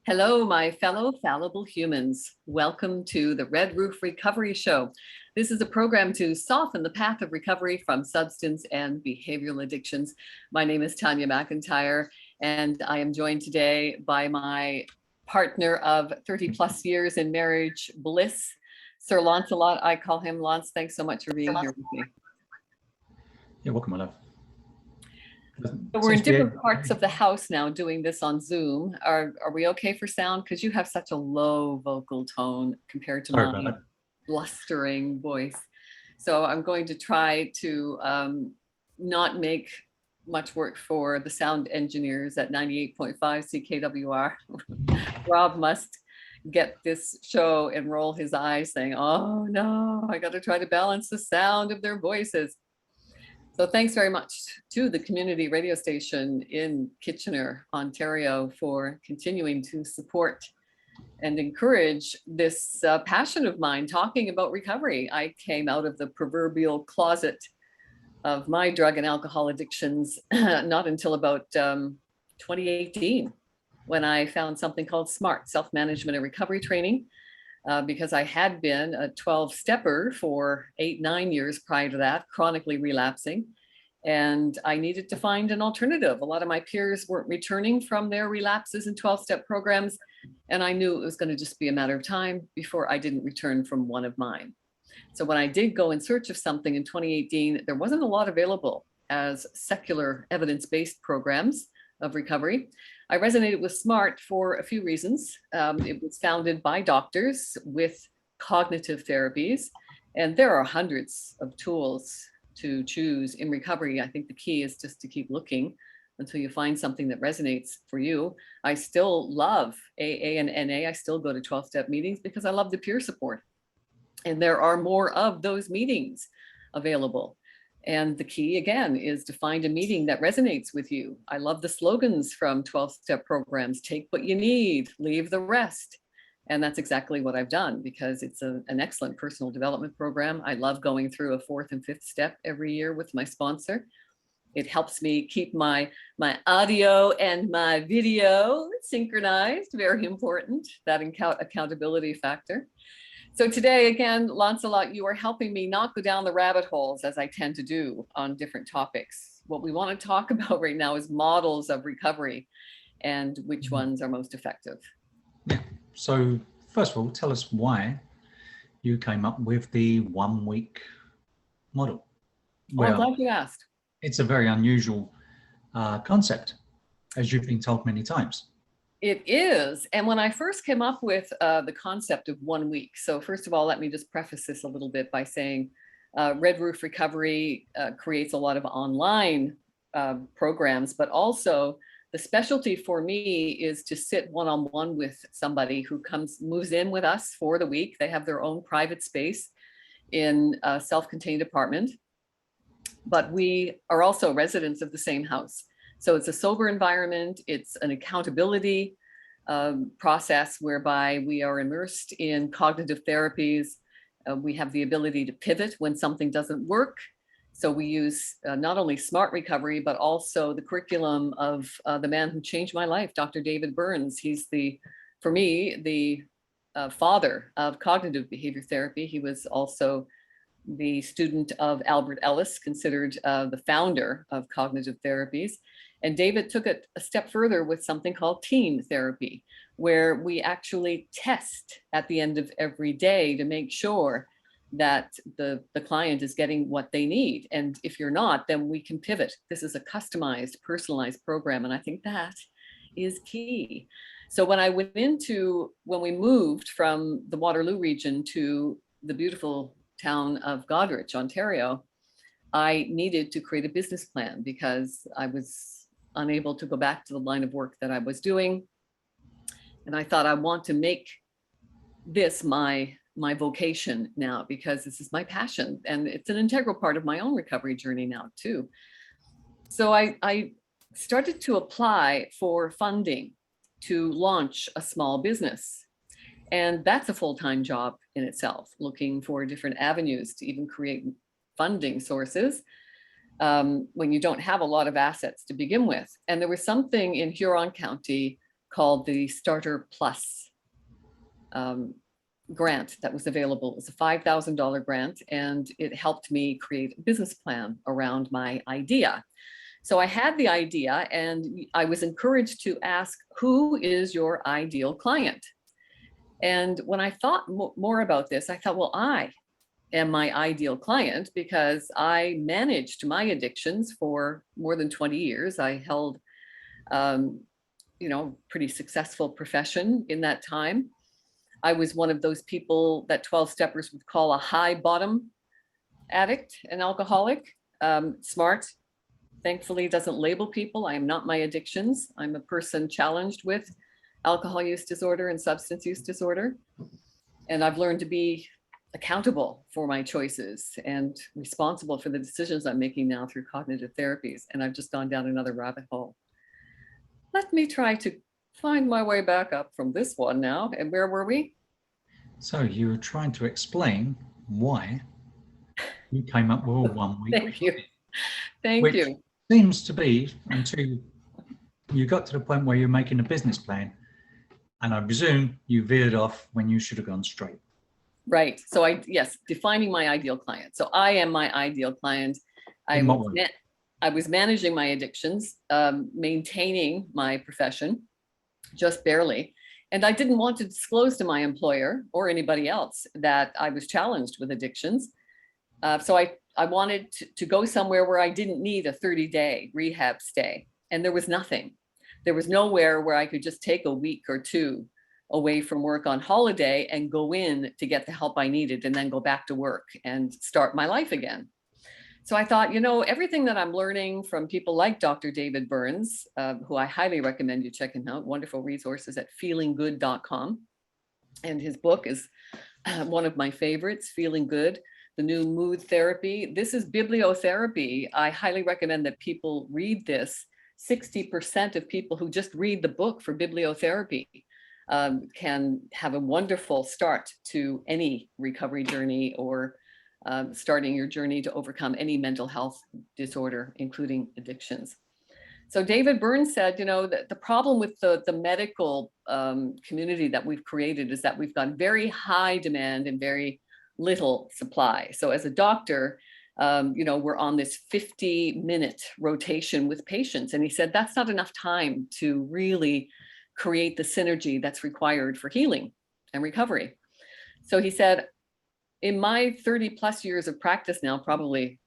Hello, my fellow fallible humans. Welcome to the Red Roof Recovery Show. This is a program to soften the path of recovery from substance and behavioral addictions. My name is Tanya McIntyre, and I am joined today by my partner of 30 plus years in marriage bliss, Sir Lancelot. I call him Lance. Thanks so much for being here with me. You're welcome, my love. So we're in different parts of the house now doing this on Zoom. Are we okay for sound? Because you have such a low vocal tone compared to my blustering voice. So I'm going to try to not make much work for the sound engineers at 98.5 CKWR. Rob must get this show and roll his eyes saying, oh no, I got to try to balance the sound of their voices. So thanks very much to the community radio station in Kitchener, Ontario, for continuing to support and encourage this passion of mine talking about recovery. I came out of the proverbial closet of my drug and alcohol addictions not until about 2018, when I found something called SMART, Self-Management and Recovery Training, because I had been a 12-stepper for 8-9 years prior to that, chronically relapsing. And I needed to find an alternative. A lot of my peers weren't returning from their relapses in 12-step programs. And I knew it was going to just be a matter of time before I didn't return from one of mine. So when I did go in search of something in 2018, there wasn't a lot available as secular evidence-based programs of recovery. I resonated with SMART for a few reasons. It was founded by doctors with cognitive therapies, and there are hundreds of tools to choose in recovery. I think the key is just to keep looking until you find something that resonates for you. I still love AA and NA. I still go to 12-step meetings because I love the peer support. And there are more of those meetings available. And the key, again, is to find a meeting that resonates with you. I love the slogans from 12-step programs: take what you need, leave the rest. And that's exactly what I've done, because it's an excellent personal development program. I love going through a 4th and 5th step every year with my sponsor. It helps me keep my audio and my video synchronized, very important, that accountability factor. So today, again, Lancelot, you are helping me not go down the rabbit holes as I tend to do on different topics. What we want to talk about right now is models of recovery and which ones are most effective. Yeah. So first of all, tell us why you came up with the 1-week model. Well, I'm glad you asked. It's a very unusual concept, as you've been told many times. It is. And when I first came up with the concept of 1 week, so first of all, let me just preface this a little bit by saying Red Roof Recovery creates a lot of online programs, but also the specialty for me is to sit one-on-one with somebody who moves in with us for the week. They have their own private space in a self-contained apartment, but we are also residents of the same house. So it's a sober environment. It's an accountability process whereby we are immersed in cognitive therapies. We have the ability to pivot when something doesn't work. So we use not only SMART recovery, but also the curriculum of the man who changed my life, Dr. David Burns. He's for me, the father of cognitive behavior therapy. He was also the student of Albert Ellis, considered the founder of cognitive therapies. And David took it a step further with something called team therapy, where we actually test at the end of every day to make sure that the client is getting what they need. And if you're not, then we can pivot. This is a customized, personalized program. And I think that is key. So when we moved from the Waterloo region to the beautiful town of Goderich, Ontario, I needed to create a business plan because I was unable to go back to the line of work that I was doing. And I thought, I want to make this my vocation now, because this is my passion and it's an integral part of my own recovery journey now too. So I started to apply for funding to launch a small business. And that's a full-time job in itself, looking for different avenues to even create funding sources when you don't have a lot of assets to begin with. And there was something in Huron County called the Starter Plus grant that was available. It was a $5,000 grant, and it helped me create a business plan around my idea. So I had the idea, and I was encouraged to ask, who is your ideal client? And when I thought more about this, I thought, well, I am my ideal client because I managed my addictions for more than 20 years. I held, pretty successful profession in that time. I was one of those people that 12 steppers would call a high bottom addict, an alcoholic. Smart, thankfully, doesn't label people. I am not my addictions. I'm a person challenged with alcohol use disorder and substance use disorder. And I've learned to be accountable for my choices and responsible for the decisions I'm making now through cognitive therapies. And I've just gone down another rabbit hole. Let me try to find my way back up from this one now. And where were we? So you were trying to explain why you came up with a 1 week. Thank you. Thank you. Seems to be until you got to the point where you're making a business plan. And I presume you veered off when you should have gone straight. Right. So defining my ideal client. So I am my ideal client. I was managing my addictions, maintaining my profession, just barely. And I didn't want to disclose to my employer or anybody else that I was challenged with addictions. So I wanted to go somewhere where I didn't need a 30-day rehab stay. And there was nothing. There was nowhere where I could just take a week or two away from work on holiday and go in to get the help I needed and then go back to work and start my life again. So I thought, everything that I'm learning from people like Dr. David Burns, who I highly recommend you checking out, wonderful resources at feelinggood.com. And his book is one of my favorites, Feeling Good, the New Mood Therapy. This is bibliotherapy. I highly recommend that people read this. 60% of people who just read the book for bibliotherapy can have a wonderful start to any recovery journey or starting your journey to overcome any mental health disorder, including addictions. So David Burns said, that the problem with the medical community that we've created is that we've got very high demand and very little supply. So as a doctor, we're on this 50-minute rotation with patients. And he said, that's not enough time to really create the synergy that's required for healing and recovery. So he said, in my 30 plus years of practice now, probably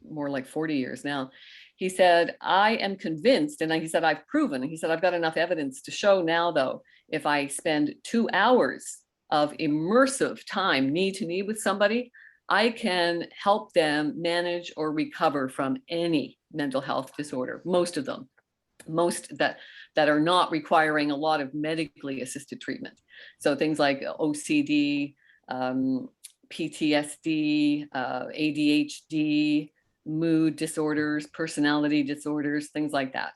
more like 40 years now, he said, I am convinced, and he said, I've proven, and he said, I've got enough evidence to show now, though, if I spend 2 hours of immersive time knee to knee with somebody, I can help them manage or recover from any mental health disorder, most of them, most that are not requiring a lot of medically assisted treatment. So things like OCD, PTSD, ADHD, mood disorders, personality disorders, things like that.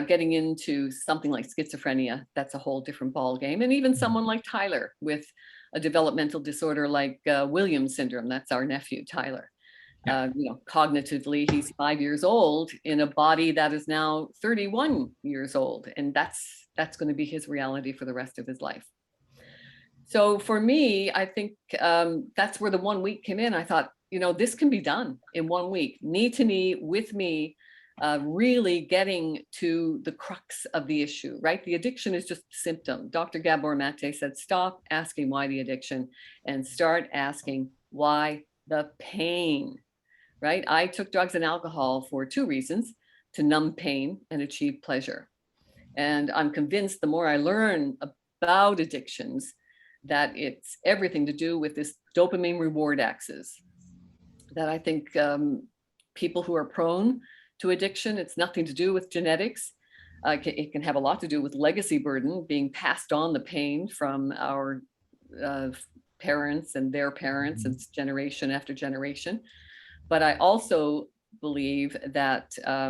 Getting into something like schizophrenia, that's a whole different ball game. And even someone like Tyler with a developmental disorder like Williams syndrome, that's our nephew, Tyler. Cognitively, he's 5 years old in a body that is now 31 years old. And that's going to be his reality for the rest of his life. So for me, I think that's where the 1 week came in. I thought, this can be done in 1 week, knee to knee with me, really getting to the crux of the issue, right? The addiction is just a symptom. Dr. Gabor Mate said, stop asking why the addiction and start asking why the pain, right? I took drugs and alcohol for 2 reasons: to numb pain and achieve pleasure. And I'm convinced the more I learn about addictions, that it's everything to do with this dopamine reward axis. That I think people who are prone to addiction, it's nothing to do with genetics. It can have a lot to do with legacy burden, being passed on the pain from our parents and their parents and generation after generation. But I also believe that, I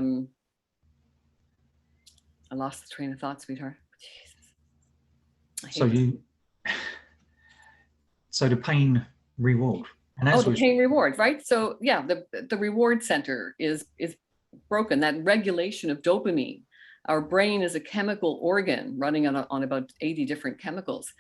lost the train of thought, sweetheart. Jesus. So the pain reward. And the pain reward, right? So yeah, the reward center is broken. That regulation of dopamine Our brain is a chemical organ running on about 80 different chemicals.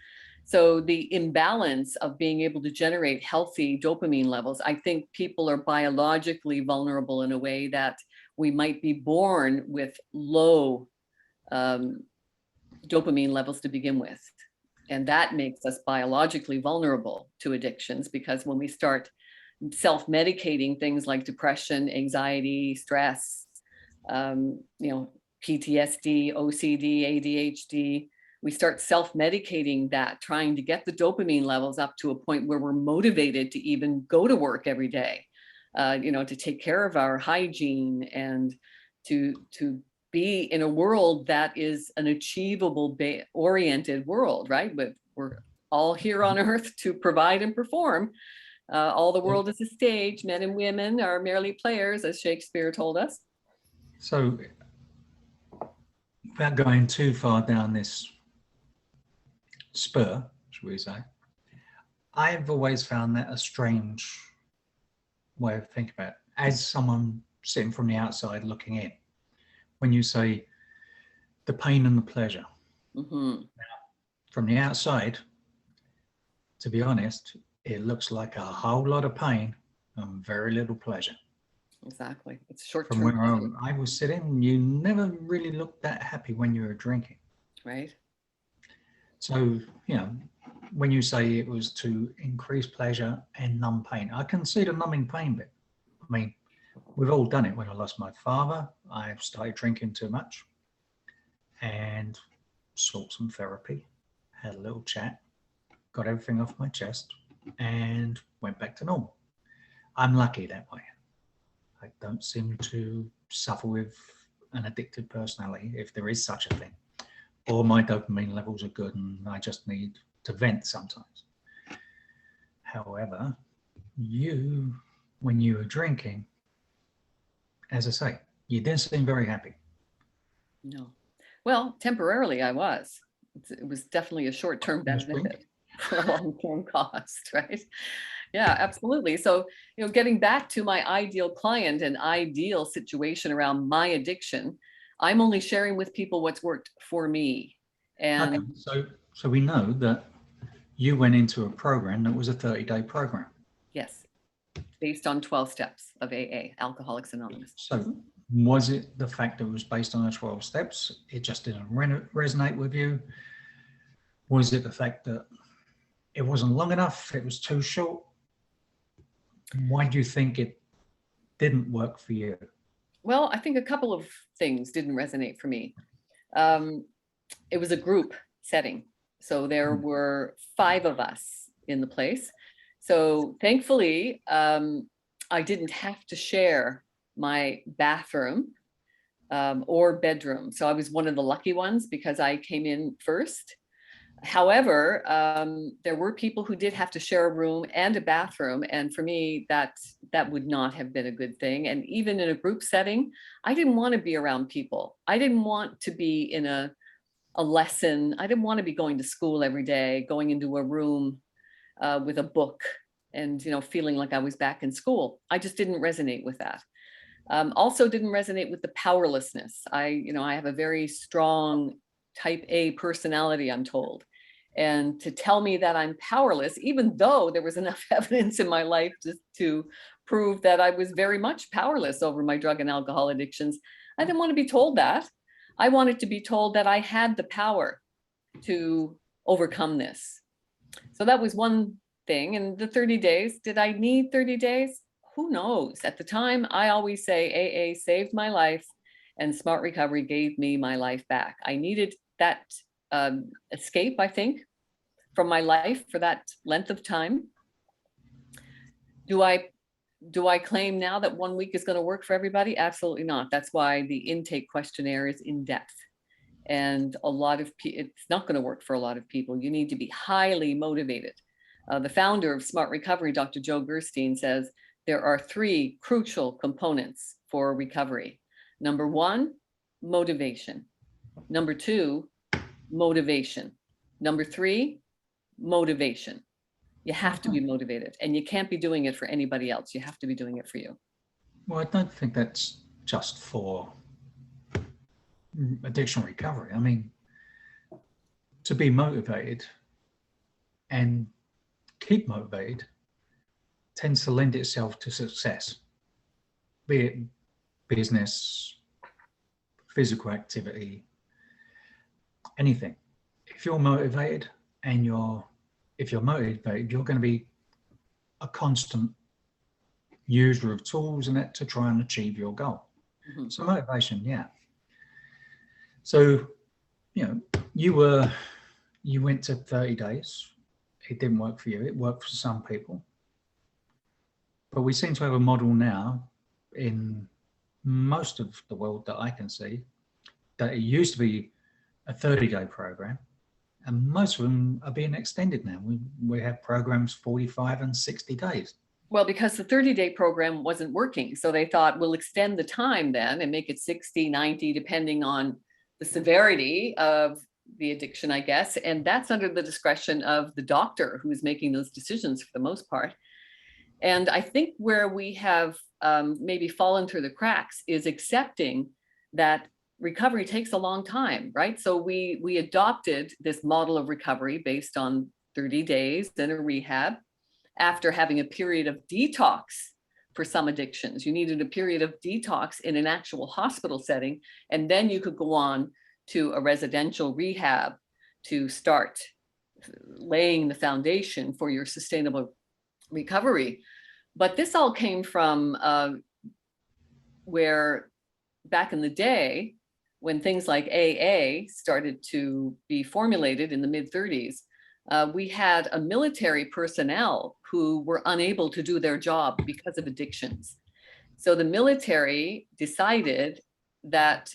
So the imbalance of being able to generate healthy dopamine levels, I think people are biologically vulnerable in a way that we might be born with low dopamine levels to begin with. And that makes us biologically vulnerable to addictions, because when we start self-medicating things like depression, anxiety, stress, PTSD, OCD, ADHD, we start self-medicating that, trying to get the dopamine levels up to a point where we're motivated to even go to work every day, to take care of our hygiene and to be in a world that is an achievable oriented world, right? But we're all here on earth to provide and perform. All the world is a stage. Men and women are merely players, as Shakespeare told us. So, without going too far down this spur, should we say, I've always found that a strange way of thinking about it, as someone sitting from the outside looking in. When you say the pain and the pleasure, now, from the outside, to be honest, it looks like a whole lot of pain and very little pleasure. Exactly. It's short term. From where I was sitting, you never really looked that happy when you were drinking. Right. So, when you say it was to increase pleasure and numb pain, I can see the numbing pain bit. I mean, we've all done it. When I lost my father, I started drinking too much and sought some therapy, had a little chat, got everything off my chest and went back to normal. I'm lucky that way. I don't seem to suffer with an addicted personality, if there is such a thing. Or my dopamine levels are good and I just need to vent sometimes. However, when you were drinking, as I say, you didn't seem very happy. No. Well, temporarily I was. It was definitely a short-term benefit for a long-term cost, right? Yeah, absolutely. So, getting back to my ideal client and ideal situation around my addiction, I'm only sharing with people what's worked for me. And okay. So we know that you went into a program that was a 30-day program. Yes, based on 12 steps of AA, Alcoholics Anonymous. So was it the fact that it was based on the 12 steps? It just didn't resonate with you? Was it the fact that it wasn't long enough? It was too short? Why do you think it didn't work for you? Well, I think a couple of things didn't resonate for me. It was a group setting. So there were 5 of us in the place. So thankfully, I didn't have to share my bathroom or bedroom. So I was one of the lucky ones because I came in first. However, there were people who did have to share a room and a bathroom. And for me, that would not have been a good thing. And even in a group setting, I didn't want to be around people. I didn't want to be in a lesson. I didn't want to be going to school every day, going into a room with a book and, feeling like I was back in school. I just didn't resonate with that. Also didn't resonate with the powerlessness. I have a very strong type A personality, I'm told. And to tell me that I'm powerless, even though there was enough evidence in my life to prove that I was very much powerless over my drug and alcohol addictions, I didn't want to be told that. I wanted to be told that I had the power to overcome this. So that was one thing. And the 30 days, did I need 30 days? Who knows? At the time, I always say AA saved my life and Smart Recovery gave me my life back. I needed that escape, I think, from my life for that length of time. Do I claim now that 1 week is going to work for everybody? Absolutely not. That's why the intake questionnaire is in depth. And it's not going to work for a lot of people. You need to be highly motivated. The founder of Smart Recovery, Dr. Joe Gerstein, says there are 3 crucial components for recovery. Number 1, motivation. Number 2, motivation. Number 3, motivation. You have to be motivated, and you can't be doing it for anybody else. You have to be doing it for you. Well, I don't think that's just for addiction recovery. I mean, to be motivated and keep motivated tends to lend itself to success, be it business, physical activity, anything. If you're motivated and if you're motivated, you're going to be a constant user of tools and that to try and achieve your goal. Mm-hmm. So motivation, yeah. So, you know, you went to 30 days. It didn't work for you. It worked for some people. But we seem to have a model now in most of the world that I can see that it used to be a 30-day program, and most of them are being extended now. We have programs 45 and 60 days. Well, because the 30-day program wasn't working. So they thought, we'll extend the time then and make it 60, 90, depending on the severity of the addiction, I guess. And that's under the discretion of the doctor who's making those decisions for the most part. And I think where we have maybe fallen through the cracks is accepting that recovery takes a long time, right? So we adopted this model of recovery based on 30 days in a rehab after having a period of detox for some addictions. You needed a period of detox in an actual hospital setting, and then you could go on to a residential rehab to start laying the foundation for your sustainable recovery. But this all came from where back in the day, when things like AA started to be formulated in the mid-30s, we had a military personnel who were unable to do their job because of addictions. So the military decided that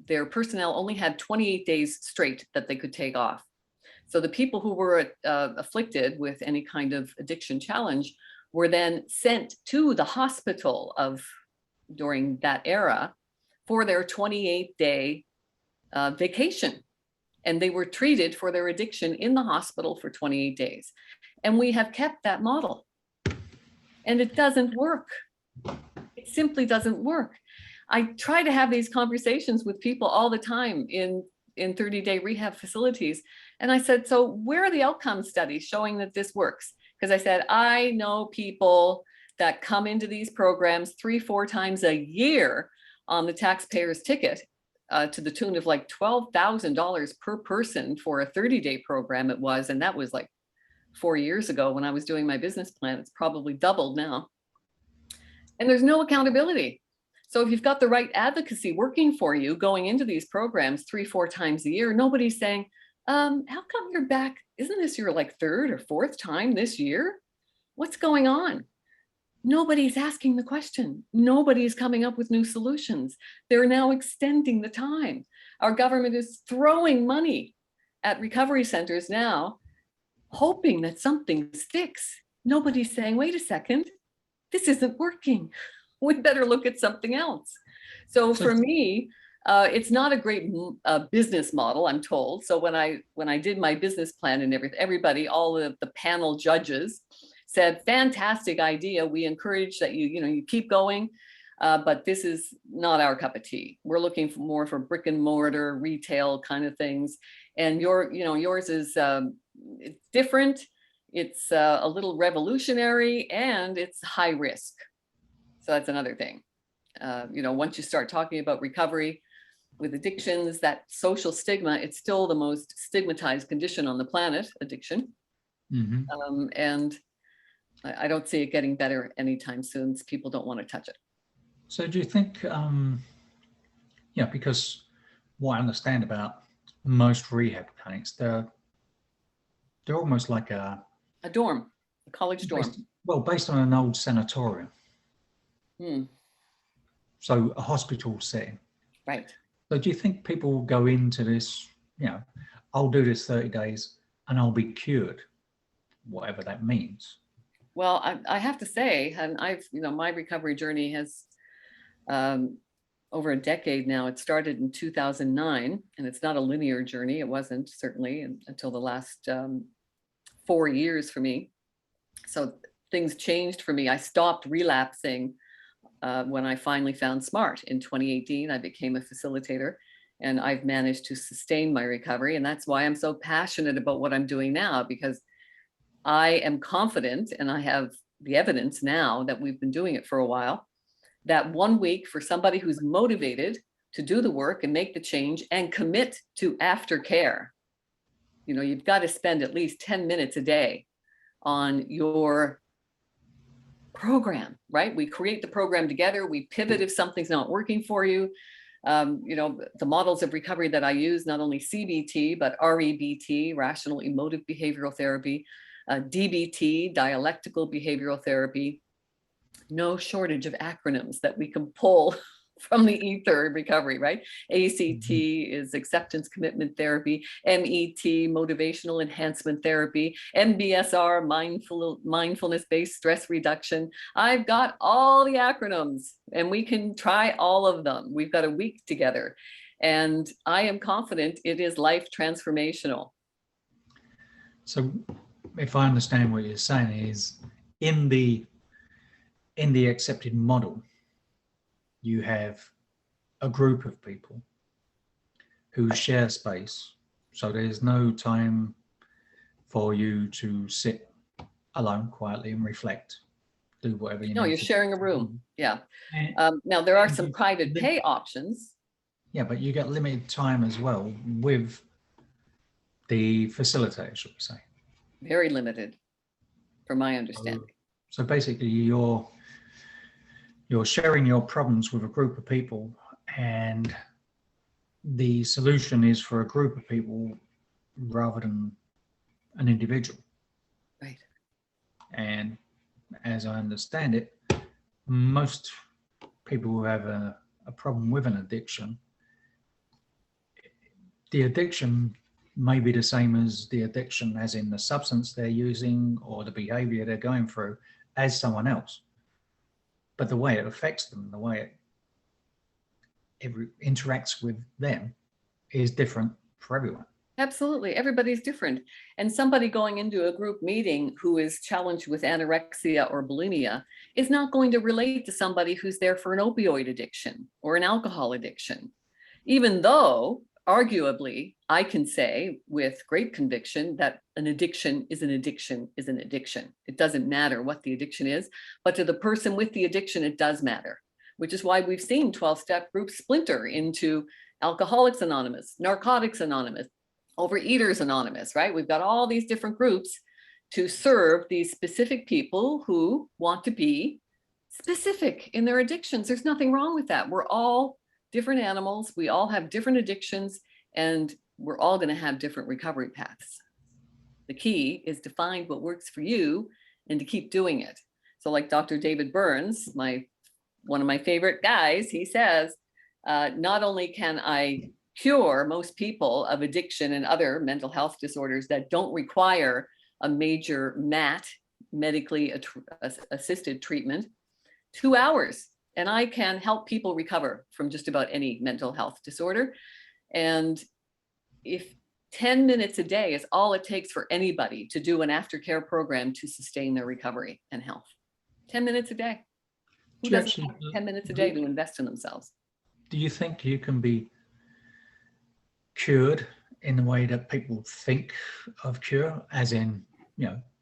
their personnel only had 28 days straight that they could take off. So the people who were afflicted with any kind of addiction challenge were then sent to the hospital during that era for their 28-day vacation. And they were treated for their addiction in the hospital for 28 days. And we have kept that model. And it doesn't work. It simply doesn't work. I try to have these conversations with people all the time in 30-day rehab facilities. And I said, so where are the outcome studies showing that this works? Because I said, I know people that come into these programs 3-4 times a year on the taxpayer's ticket to the tune of like $12,000 per person for a 30-day program it was. And that was like 4 years ago when I was doing my business plan. It's probably doubled now. And there's no accountability. So if you've got the right advocacy working for you going into these programs 3-4 times a year, nobody's saying, how come you're back? Isn't this your like 3rd or 4th time this year? What's going on? Nobody's asking the question. Nobody's coming up with new solutions. They're now extending the time. Our government is throwing money at recovery centers now, hoping that something sticks. Nobody's saying, wait a second, this isn't working. We better look at something else. So for me, it's not a great business model, I'm told. So when I did my business plan and everybody, all of the panel judges said, fantastic idea. We encourage that you keep going, but this is not our cup of tea. We're looking for more for brick and mortar retail kind of things. And yours is it's different. It's a little revolutionary and it's high risk. So that's another thing. Once you start talking about recovery with addictions, that social stigma, it's still the most stigmatized condition on the planet, addiction. Mm-hmm. And I don't see it getting better anytime soon. People don't want to touch it. So do you think, because what I understand about most rehab clinics, they're almost like a dorm, a college dorm. Based on an old sanatorium. Hmm. So a hospital setting. Right. So do you think people will go into this, I'll do this 30 days and I'll be cured, whatever that means? Well, I have to say, and my recovery journey has over a decade now. It started in 2009, and it's not a linear journey. It wasn't certainly until the last 4 years for me. So things changed for me. I stopped relapsing when I finally found SMART in 2018. I became a facilitator, And I've managed to sustain my recovery. And that's why I'm so passionate about what I'm doing now, because I am confident, and I have the evidence now that we've been doing it for a while, that 1 week for somebody who's motivated to do the work and make the change and commit to aftercare, you know, you've got to spend at least 10 minutes a day on your program, right? We create the program together. We pivot if something's not working for you. You know, the models of recovery that I use, not only CBT, but REBT, rational emotive behavioral therapy, DBT, dialectical behavioral therapy, no shortage of acronyms that we can pull from the ether recovery, right? ACT is acceptance commitment therapy, MET, motivational enhancement therapy, MBSR, mindfulness-based stress reduction. I've got all the acronyms and we can try all of them. We've got a week together and I am confident it is life transformational. So if I understand what you're saying is in the accepted model, you have a group of people who share space. So there's no time for you to sit alone quietly and reflect, do whatever you need. No, you're sharing a room. Yeah. Now there are some private pay options. Yeah, but you get limited time as well with the facilitator, should we say. Very limited, from my understanding. So basically you're sharing your problems with a group of people, and the solution is for a group of people rather than an individual. Right. And as I understand it, most people who have a problem with an addiction, the addiction may be the same as the addiction as in the substance they're using or the behavior they're going through as someone else. But the way it affects them, the way it interacts with them is different for everyone. Absolutely. Everybody's different. And somebody going into a group meeting who is challenged with anorexia or bulimia is not going to relate to somebody who's there for an opioid addiction or an alcohol addiction. Even though, arguably, I can say with great conviction that an addiction is an addiction is an addiction. It doesn't matter what the addiction is, but to the person with the addiction, it does matter, which is why we've seen 12-step groups splinter into Alcoholics Anonymous, Narcotics Anonymous, Overeaters Anonymous, right? We've got all these different groups to serve these specific people who want to be specific in their addictions. There's nothing wrong with that. We're all different animals. We all have different addictions, and we're all going to have different recovery paths. The key is to find what works for you and to keep doing it. So like Dr. David Burns, one of my favorite guys, he says, not only can I cure most people of addiction and other mental health disorders that don't require a major MAT, medically assisted treatment, 2 hours. And I can help people recover from just about any mental health disorder. And if 10 minutes a day is all it takes for anybody to do an aftercare program to sustain their recovery and health, 10 minutes a day. Who doesn't have 10 minutes a day to invest in themselves? Do you think you can be cured in the way that people think of cure, as in,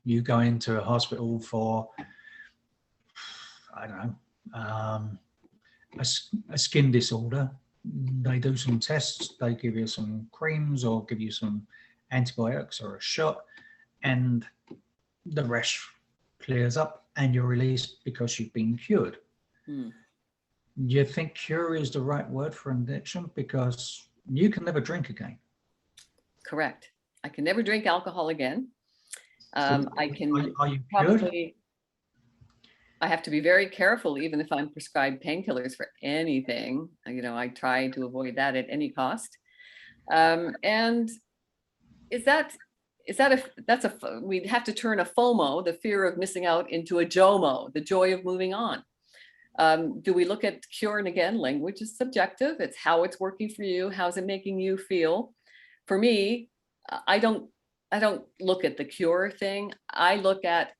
you go into a hospital for, I don't know, a skin disorder, they do some tests, they give you some creams or give you some antibiotics or a shot, and the rash clears up and you're released because you've been cured. Do you think cure is the right word for addiction? Because you can never drink again. Correct. I can never drink alcohol again. I can are you probably, I have to be very careful, even if I'm prescribed painkillers for anything. I try to avoid that at any cost. And we'd have to turn a FOMO, the fear of missing out, into a JOMO, the joy of moving on. Do we look at cure? And again, language is subjective. It's how it's working for you. How's it making you feel? For me, I don't look at the cure thing. I look at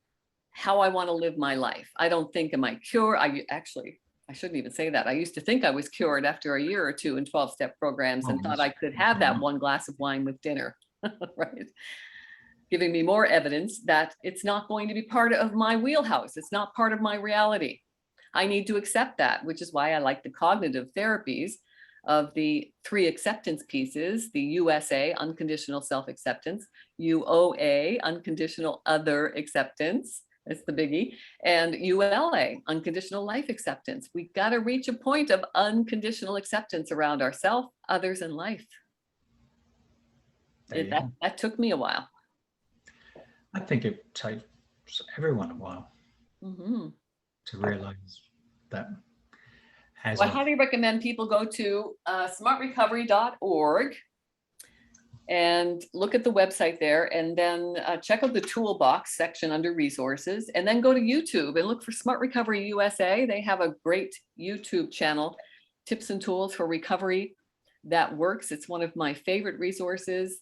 how I want to live my life. I don't think, am I cured? I shouldn't even say that. I used to think I was cured after a year or two in 12-step programs and thought I could have that one glass of wine with dinner, right? Giving me more evidence that it's not going to be part of my wheelhouse. It's not part of my reality. I need to accept that, which is why I like the cognitive therapies of the 3 acceptance pieces, the USA, unconditional self-acceptance, UOA, unconditional other acceptance, that's the biggie, and ULA, unconditional life acceptance. We've got to reach a point of unconditional acceptance around ourselves, others, and life. That took me a while. I think it takes everyone a while to realize that. So I highly recommend people go to smartrecovery.org and look at the website there, and then check out the toolbox section under resources, and then go to YouTube and look for Smart Recovery USA. They have a great YouTube channel, Tips and Tools for Recovery That Works. It's one of my favorite resources.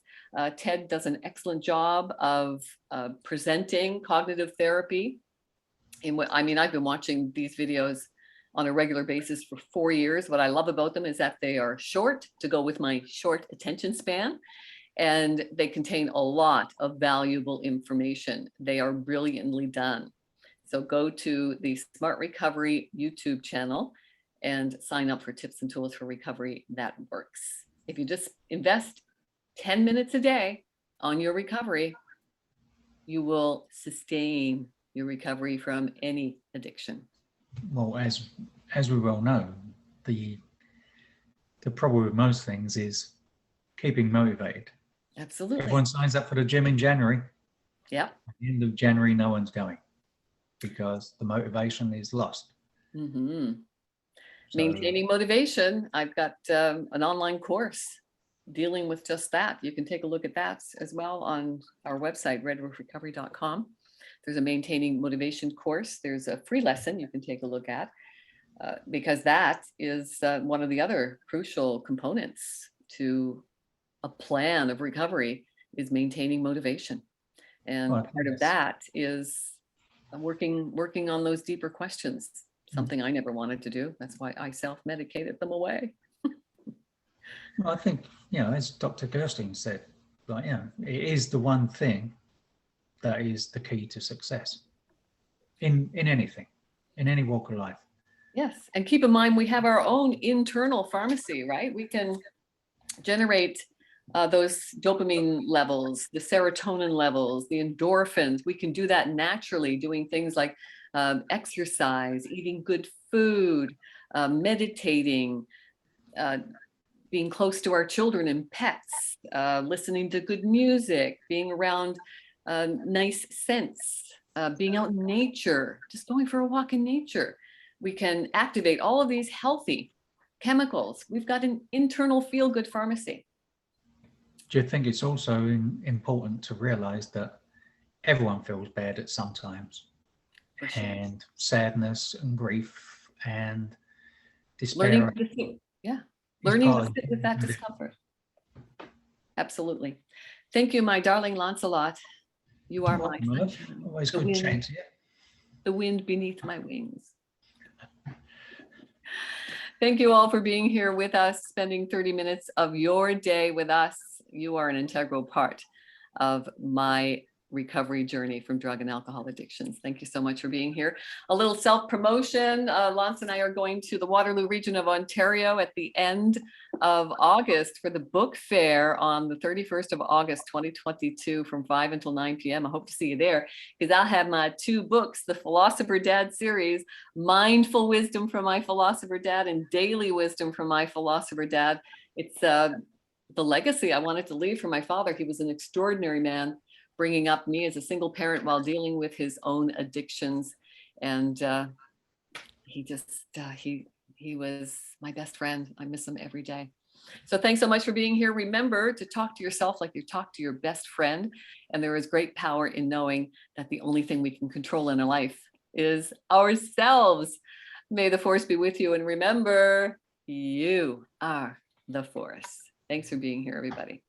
Ted does an excellent job of presenting cognitive therapy. I've been watching these videos on a regular basis for 4 years. What I love about them is that they are short, to go with my short attention span, and they contain a lot of valuable information. They are brilliantly done. So go to the Smart Recovery YouTube channel and sign up for Tips and Tools for Recovery That Works. If you just invest 10 minutes a day on your recovery, you will sustain your recovery from any addiction. Well, as we well know, the problem with most things is keeping motivated. Absolutely. Everyone signs up for the gym in January. Yeah. At the end of January, no one's going because the motivation is lost. So, maintaining motivation. I've got an online course dealing with just that. You can take a look at that as well on our website, redroofrecovery.com. There's a maintaining motivation course. There's a free lesson you can take a look at because that is one of the other crucial components to a plan of recovery, is maintaining motivation. And part of that is working on those deeper questions, something I never wanted to do. That's why I self-medicated them away. Well, I think, as Dr. Gerstein said, it is the one thing that is the key to success in anything, in any walk of life. Yes, and keep in mind, we have our own internal pharmacy, right? We can generate those dopamine levels, the serotonin levels, the endorphins. We can do that naturally, doing things like exercise, eating good food, meditating, being close to our children and pets, listening to good music, being around nice scents, being out in nature, just going for a walk in nature. We can activate all of these healthy chemicals. We've got an internal feel-good pharmacy. Do you think it's also important to realize that everyone feels bad at some times, and sadness and grief and despair? Learning to sit with that discomfort. Absolutely. Thank you, my darling Lancelot. You are my sunshine. Always good chatting to you. The wind beneath my wings. Thank you all for being here with us, spending 30 minutes of your day with us. You are an integral part of my recovery journey from drug and alcohol addictions. Thank you so much for being here. A little self-promotion. Lance and I are going to the Waterloo region of Ontario at the end of August for the book fair on the 31st of August, 2022 from 5 until 9 p.m. I hope to see you there because I'll have my 2 books, the Philosopher Dad series, Mindful Wisdom from My Philosopher Dad and Daily Wisdom from My Philosopher Dad. It's the legacy I wanted to leave for my father. He was an extraordinary man, bringing up me as a single parent while dealing with his own addictions. And he was my best friend. I miss him every day. So thanks so much for being here. Remember to talk to yourself like you talk to your best friend. And there is great power in knowing that the only thing we can control in our life is ourselves. May the force be with you. And remember, you are the force. Thanks for being here, everybody.